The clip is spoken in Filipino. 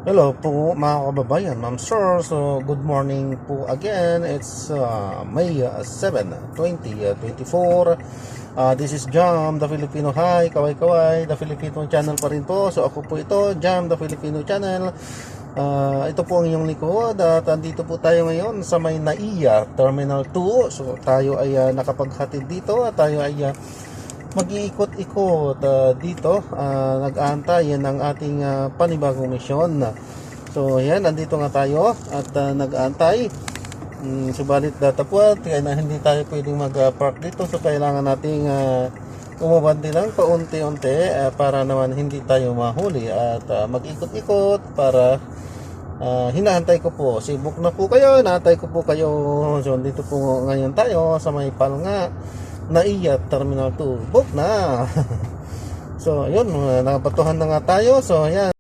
Hello po mga kababayan, ma'am sir. So good morning po again. It's May 7, 2024. This is Jam, the Filipino. Hi, kaway-kaway, the Filipino channel pa rin po. So ako po ito, Jam, the Filipino channel. Ito po ang inyong likod at andito po tayo ngayon sa may NAIA Terminal 2. So tayo ay nakapaghatid dito at tayo ay mag-iikot-ikot dito. Nag-aantay yan ang ating panibagong misyon. So yan, nandito nga tayo at nag-aantay. Subalit datapwat, kaya na hindi tayo pwedeng mag-park dito. So kailangan nating umabante lang paunti-unti para naman hindi tayo mahuli. At mag-ikot-ikot para hinahantay ko po. Sibuk na po kayo, naantay ko po kayo. So dito po ngayon tayo sa may Palnga NAIA Terminal 2. Book na. So yun, nakapatuhan na nga tayo. So yan.